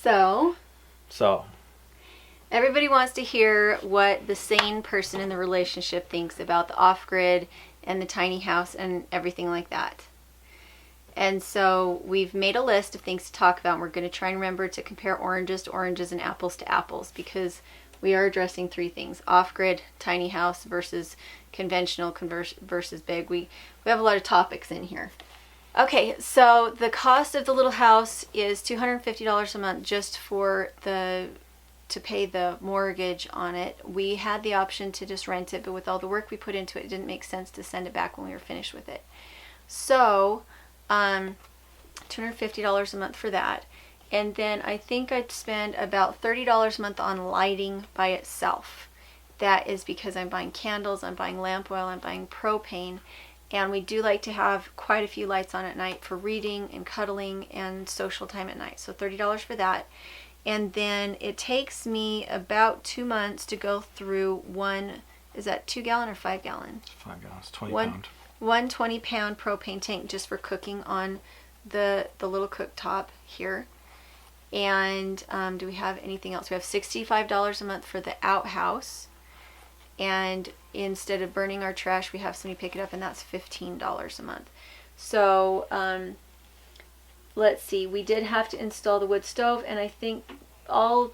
So, So, everybody wants to hear what the sane person in the relationship thinks about the off-grid and the tiny house and everything like that. And so we've made a list of things to talk about, and we're going to try and remember to compare oranges to oranges and apples to apples, because we are addressing three things: off-grid, tiny house versus conventional versus big. We have a lot of topics in here. Okay, so the cost of the little house is $250 a month just for to pay the mortgage on it. We had the option to just rent it, but with all the work we put into it, it didn't make sense to send it back when we were finished with it. So, $250 a month for that. And then I think I'd spend about $30 a month on lighting by itself. That is because I'm buying candles, I'm buying lamp oil, I'm buying propane. And we do like to have quite a few lights on at night for reading and cuddling and social time at night. So $30 for that. And then it takes me about 2 months to go through one, is that 2 gallon or 5 gallon? 5 gallons, 20 pound. One 20-pound propane tank just for cooking on the little cooktop here. And do we have anything else? We have $65 a month for the outhouse. And instead of burning our trash, we have somebody pick it up, and that's $15 a month. So let's see. We did have to install the wood stove, and I think all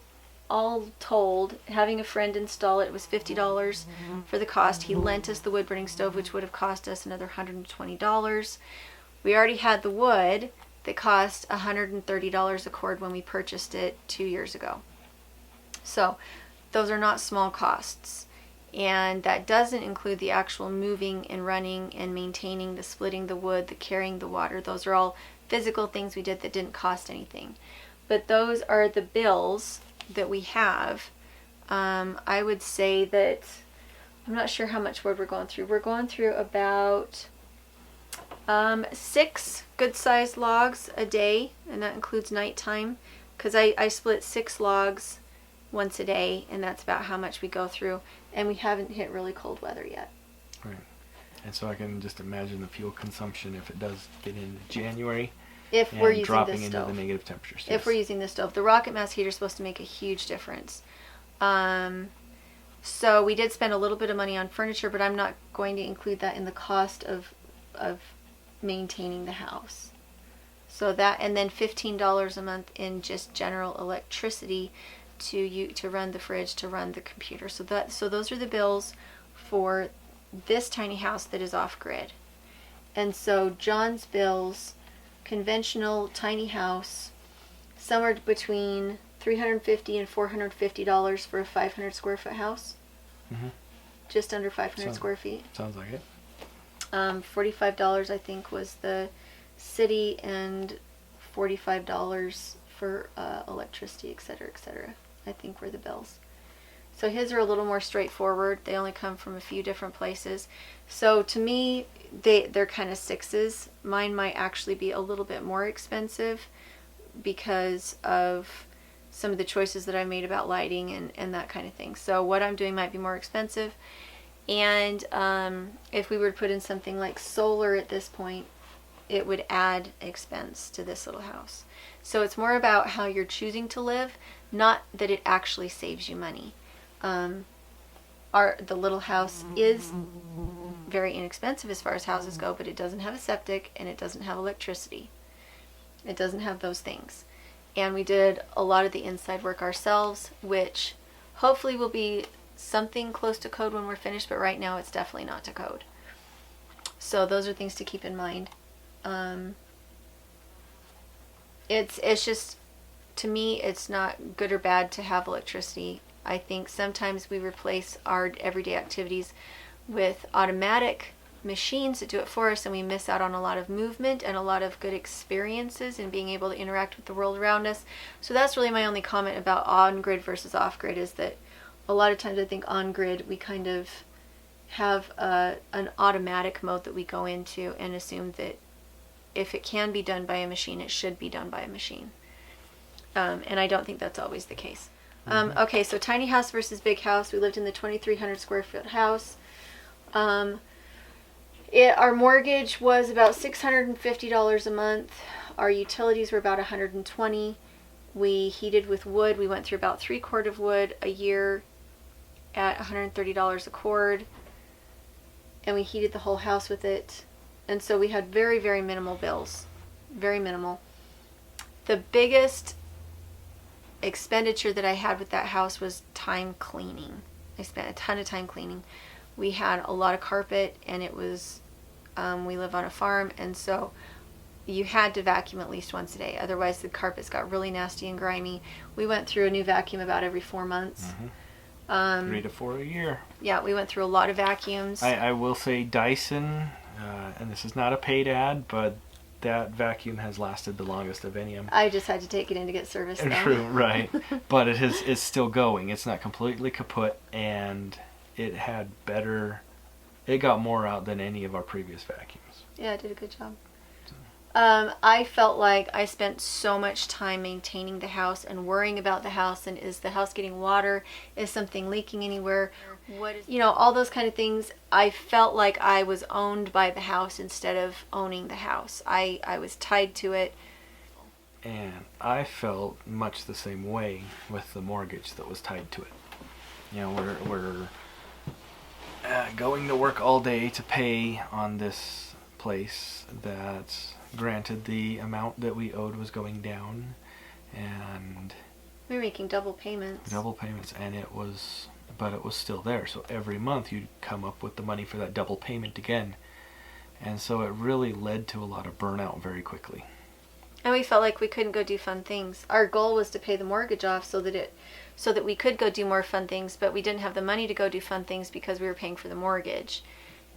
told, having a friend install it was $50 for the cost. He lent us the wood burning stove, which would have cost us another $120. We already had the wood that cost $130 a cord when we purchased it 2 years ago. So those are not small costs. And that doesn't include the actual moving and running and maintaining, the splitting the wood, the carrying the water. Those are all physical things we did that didn't cost anything. But those are the bills that we have. I would say that, I'm not sure how much wood we're going through. We're going through about 6 good-sized logs a day, and that includes nighttime, because I split 6 logs once a day, and that's about how much we go through, and we haven't hit really cold weather yet. Right. And so I can just imagine the fuel consumption if it does get into January. If we're using dropping the into stove. the negative temperatures. If we're using the stove. The rocket mass heater is supposed to make a huge difference. So we did spend a little bit of money on furniture, but I'm not going to include that in the cost of maintaining the house. So that, and then $15 a month in just general electricity to run the fridge, to run the computer. So those are the bills for this tiny house that is off grid. And so John's bills, conventional tiny house, somewhere between $350 and $450 for a 500 square foot house. Mm-hmm. Just under 500 square feet. Sounds like it. $45 I think was the city, and $45 for electricity, etc., etc. I think were the bills. So his are a little more straightforward. They only come from a few different places. So to me, they're kind of sixes. Mine might actually be a little bit more expensive because of some of the choices that I made about lighting and that kind of thing. So what I'm doing might be more expensive. And if we were to put in something like solar at this point, it would add expense to this little house. So it's more about how you're choosing to live, not that it actually saves you money. The little house is very inexpensive as far as houses go, but it doesn't have a septic and it doesn't have electricity. It doesn't have those things. And we did a lot of the inside work ourselves, which hopefully will be something close to code when we're finished, but right now it's definitely not to code. So those are things to keep in mind. It's just, to me, it's not good or bad to have electricity. I think sometimes we replace our everyday activities with automatic machines that do it for us, and we miss out on a lot of movement and a lot of good experiences and being able to interact with the world around us. So that's really my only comment about on-grid versus off-grid, is that a lot of times I think on-grid we kind of have an automatic mode that we go into and assume that if it can be done by a machine, it should be done by a machine. And I don't think that's always the case. Okay, so tiny house versus big house. We lived in the 2,300 square foot house. Our mortgage was about $650 a month. Our utilities were about $120. We heated with wood. We went through about 3 cord of wood a year at $130 a cord. And we heated the whole house with it. And so we had very, very minimal bills. Very minimal. The biggest expenditure that I had with that house was time cleaning. I spent a ton of time cleaning. We had a lot of carpet, and it was, we live on a farm, and so you had to vacuum at least once a day. Otherwise, the carpets got really nasty and grimy. We went through a new vacuum about every 4 months. 3 to 4 a year. Yeah, we went through a lot of vacuums. I will say Dyson, and this is not a paid ad, but that vacuum has lasted the longest of any of them. I just had to take it in to get service. True, right. But it's still going. It's not completely kaput, and it got more out than any of our previous vacuums. Yeah, it did a good job. I felt like I spent so much time maintaining the house and worrying about the house, and is the house getting water? Is something leaking anywhere? All those kind of things. I felt like I was owned by the house instead of owning the house. I was tied to it. And I felt much the same way with the mortgage that was tied to it. We're going to work all day to pay on this place that, granted, the amount that we owed was going down, and we were making double payments, and it was still there. So every month you'd come up with the money for that double payment again, and so it really led to a lot of burnout very quickly. And we felt like we couldn't go do fun things. Our goal was to pay the mortgage off so that we could go do more fun things, but we didn't have the money to go do fun things because we were paying for the mortgage.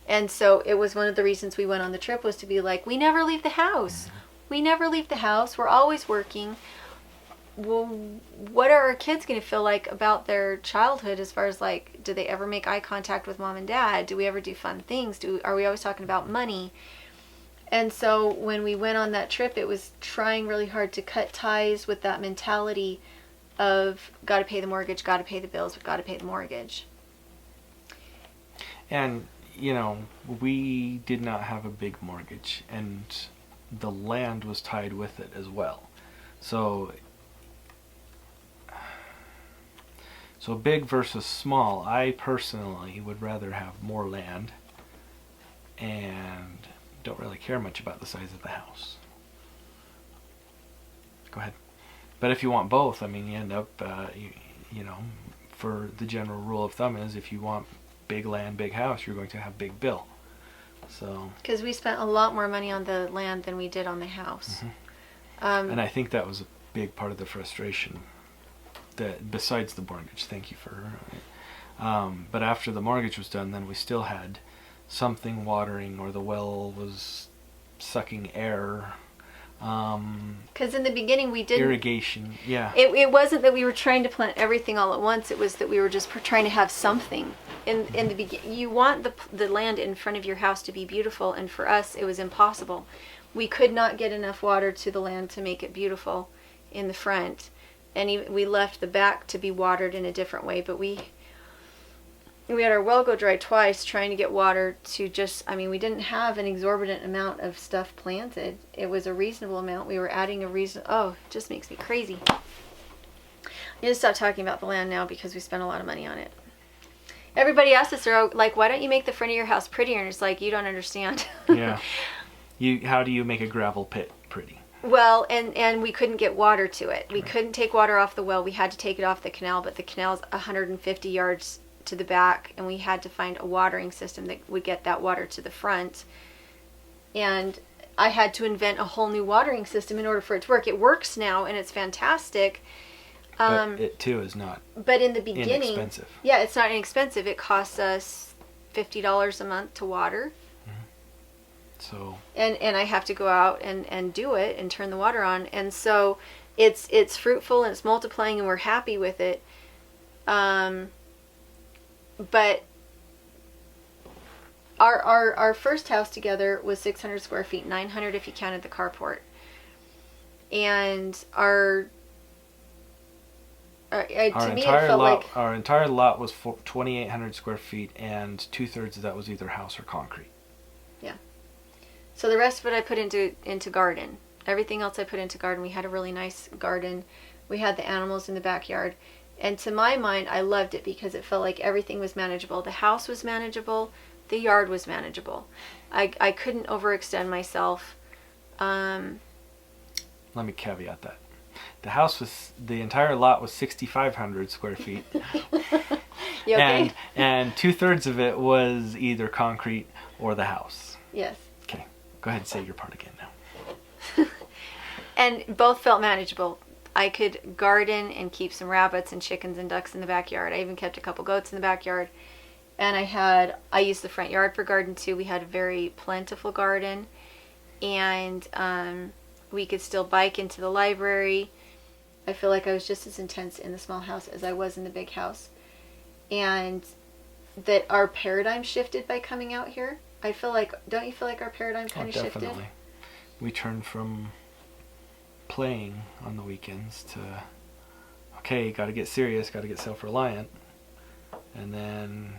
And so it was one of the reasons we went on the trip, was to be like, we never leave the house. Mm-hmm. We never leave the house. We're always working. Well, what are our kids going to feel like about their childhood, as far as like, do they ever make eye contact with mom and dad? Do we ever do fun things? Are we always talking about money? And so when we went on that trip, it was trying really hard to cut ties with that mentality of got to pay the mortgage, got to pay the bills, we've got to pay the mortgage. And we did not have a big mortgage, and the land was tied with it as well. So big versus small, I personally would rather have more land and don't really care much about the size of the house. Go ahead. But if you want both, you end up, for the general rule of thumb is, if you want big land, big house, you're going to have big bill. So because we spent a lot more money on the land than we did on the house. Mm-hmm. And I think that was a big part of the frustration, that besides the mortgage, thank you for but after the mortgage was done, then we still had something watering, or the well was sucking air. Because in the beginning we didn't irrigation. Yeah. It wasn't that we were trying to plant everything all at once. It was that we were just trying to have something. In the beginning, you want the land in front of your house to be beautiful, and for us it was impossible. We could not get enough water to the land to make it beautiful in the front, and we left the back to be watered in a different way. But we had our well go dry twice trying to get water to we didn't have an exorbitant amount of stuff planted. It was a reasonable amount. We were adding it just makes me crazy. I need to stop talking about the land now because we spent a lot of money on it. Everybody asks us, they're like, why don't you make the front of your house prettier? And it's like, you don't understand. Yeah. How do you make a gravel pit pretty? Well, and we couldn't get water to it. We couldn't take water off the well. We had to take it off the canal, but the canal's 150 yards to the back, and we had to find a watering system that would get that water to the front. And I had to invent a whole new watering system in order for it to work. It works now, and it's fantastic. But it too is not. But in the beginning, inexpensive. Yeah, it's not inexpensive. It costs us $50 a month to water. Mm-hmm. So. And I have to go out and do it and turn the water on, and so it's fruitful and it's multiplying, and we're happy with it. But our first house together was 600 square feet, 900 if you counted the carport. And our entire lot was 2,800 square feet, and 2/3 of that was either house or concrete. Yeah. So the rest of it I put into garden. Everything else I put into garden. We had a really nice garden. We had the animals in the backyard. And to my mind, I loved it because it felt like everything was manageable. The house was manageable. The yard was manageable. I couldn't overextend myself. Let me caveat that. The entire lot was 6,500 square feet. You okay? And 2/3 of it was either concrete or the house. Yes. Okay, go ahead and say your part again now. And both felt manageable. I could garden and keep some rabbits and chickens and ducks in the backyard. I even kept a couple goats in the backyard. And I used the front yard for garden too. We had a very plentiful garden. And we could still bike into the library. I feel like I was just as intense in the small house as I was in the big house. And that our paradigm shifted by coming out here. Don't you feel like our paradigm kind of shifted? Definitely. We turned from playing on the weekends to, okay, got to get serious, got to get self-reliant. And then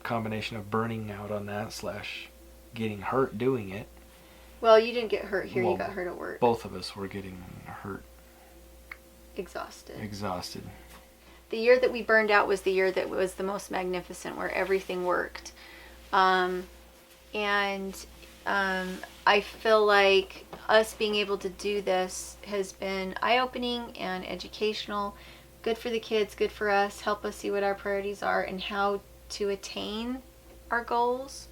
combination of burning out on that / getting hurt doing it. Well, you didn't get hurt here. Well, you got hurt at work. Both of us were getting hurt. Exhausted. The year that we burned out was the year that was the most magnificent, where everything worked. I feel like us being able to do this has been eye-opening and educational. Good for the kids, good for us. Help us see what our priorities are and how to attain our goals.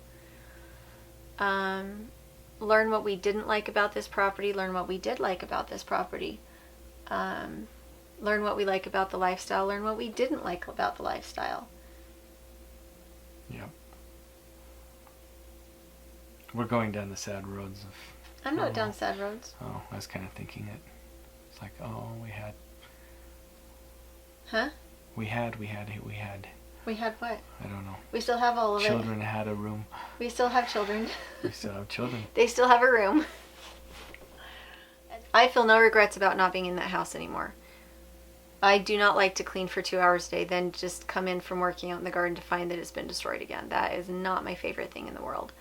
Learn what we didn't like about this property. Learn what we did like about this property. Learn what we like about the lifestyle. Learn what we didn't like about the lifestyle. Yep. We're going down the sad roads of... I'm not down sad roads. Oh, I was kind of thinking it. It's like, oh, we had... Huh? We had... We had what? I don't know. We still have all of Children had a room. We still have children. We still have children. They still have a room. I feel no regrets about not being in that house anymore. I do not like to clean for 2 hours a day, then just come in from working out in the garden to find that it's been destroyed again. That is not my favorite thing in the world.